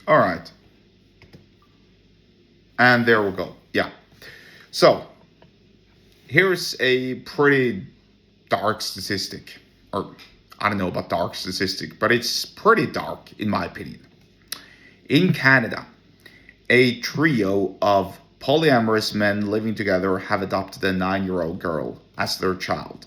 All right. And there we go. Yeah. So here's a pretty dark statistic. Or I don't know about dark statistic, but it's pretty dark in my opinion. In Canada, a trio of polyamorous men living together have adopted a 9-year-old girl as their child.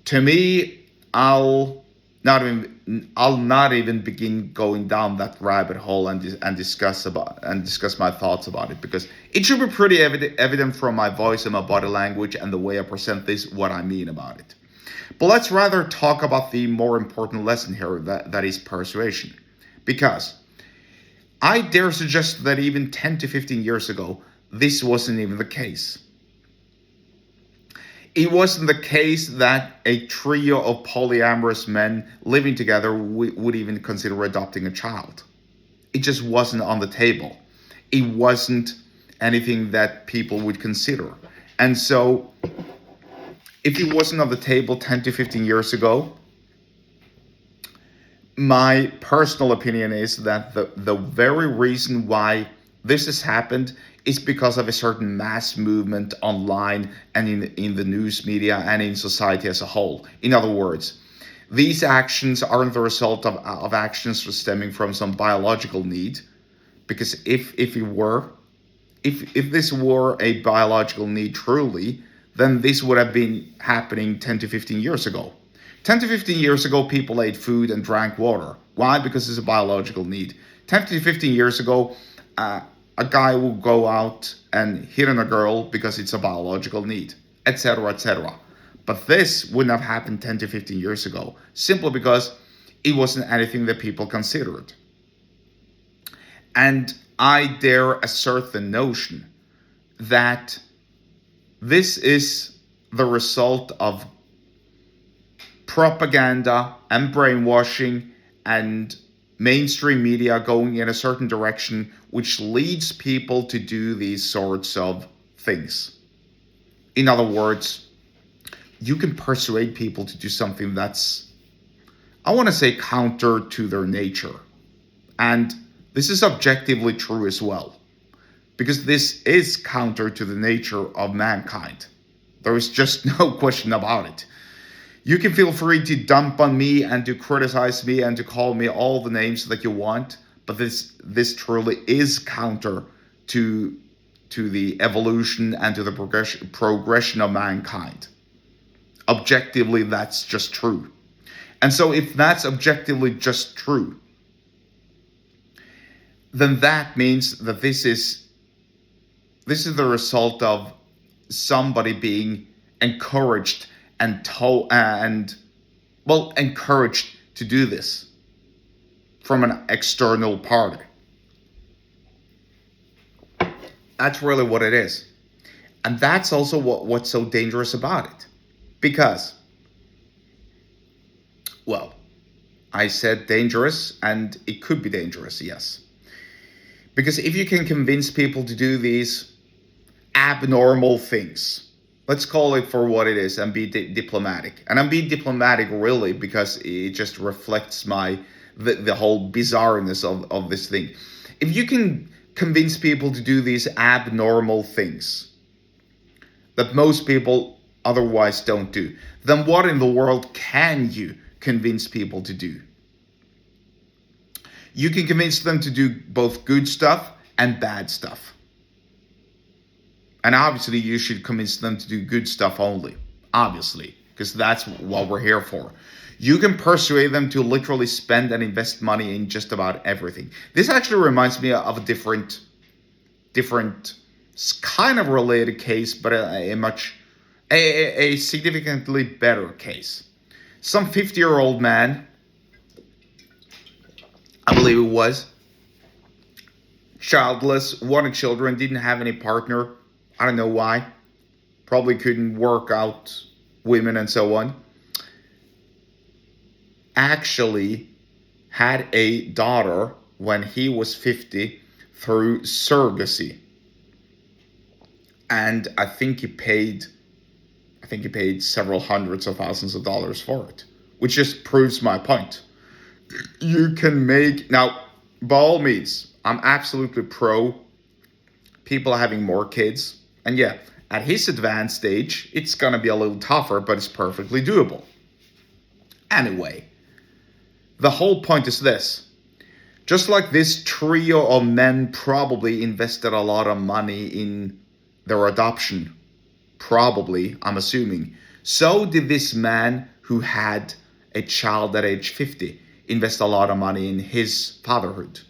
To me, I'll not even begin going down that rabbit hole and discuss my thoughts about it, because it should be pretty evident from my voice and my body language and the way I present this what I mean about it. But let's rather talk about the more important lesson here, that is persuasion. Because I dare suggest that even 10 to 15 years ago, this wasn't even the case. It wasn't the case that a trio of polyamorous men living together would even consider adopting a child. It just wasn't on the table. It wasn't anything that people would consider. And so, if it wasn't on the table 10 to 15 years ago, my personal opinion is that the very reason why this has happened is because of a certain mass movement online and in the news media and in society as a whole. In other words, these actions aren't the result of actions stemming from some biological need, because if this were a biological need truly, then this would have been happening 10 to 15 years ago. 10 to 15 years ago, people ate food and drank water. Why? Because it's a biological need. 10 to 15 years ago, a guy will go out and hit on a girl because it's a biological need, etc., etc. But this wouldn't have happened 10 to 15 years ago, simply because it wasn't anything that people considered. And I dare assert the notion that this is the result of propaganda and brainwashing and mainstream media going in a certain direction, which leads people to do these sorts of things. In other words, you can persuade people to do something that's, I want to say, counter to their nature. And this is objectively true as well, because this is counter to the nature of mankind. There is just no question about it. You can feel free to dump on me and to criticize me and to call me all the names that you want, but this truly is counter to the evolution and to the progression of mankind. Objectively, that's just true. And so if that's objectively just true, then that means that this is the result of somebody being encouraged encouraged to do this from an external party. That's really what it is. And that's also what's so dangerous about it. Because, well, I said dangerous, and it could be dangerous, yes. Because if you can convince people to do these abnormal things, let's call it for what it is and be diplomatic. And I'm being diplomatic really because it just reflects the whole bizarreness of this thing. If you can convince people to do these abnormal things that most people otherwise don't do, then what in the world can you convince people to do? You can convince them to do both good stuff and bad stuff. And obviously, you should convince them to do good stuff only. Obviously, because that's what we're here for. You can persuade them to literally spend and invest money in just about everything. This actually reminds me of a different kind of related case, but a significantly better case. Some 50-year-old man, I believe it was, childless, wanted children, didn't have any partner. I don't know why. Probably couldn't work out women and so on. Actually had a daughter when he was 50 through surrogacy. And I think he paid several hundreds of thousands of dollars for it, which just proves my point. You can make, now, by all means, I'm absolutely pro people having more kids. And yeah, at his advanced stage, it's going to be a little tougher, but it's perfectly doable. Anyway, the whole point is this. Just like this trio of men probably invested a lot of money in their adoption, probably, I'm assuming, so did this man who had a child at age 50 invest a lot of money in his fatherhood.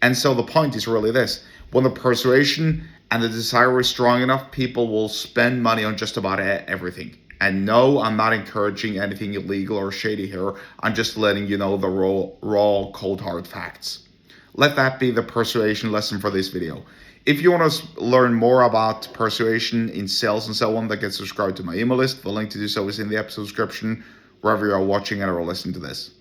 And so the point is really this: when the persuasion and the desire is strong enough, people will spend money on just about everything. And no, I'm not encouraging anything illegal or shady here. I'm just letting you know the raw cold hard facts. Let that be the persuasion lesson for this video. If you want to learn more about persuasion in sales and so on, then get subscribed to my email list. The link to do so is in the episode description, wherever you are watching it or listening to this.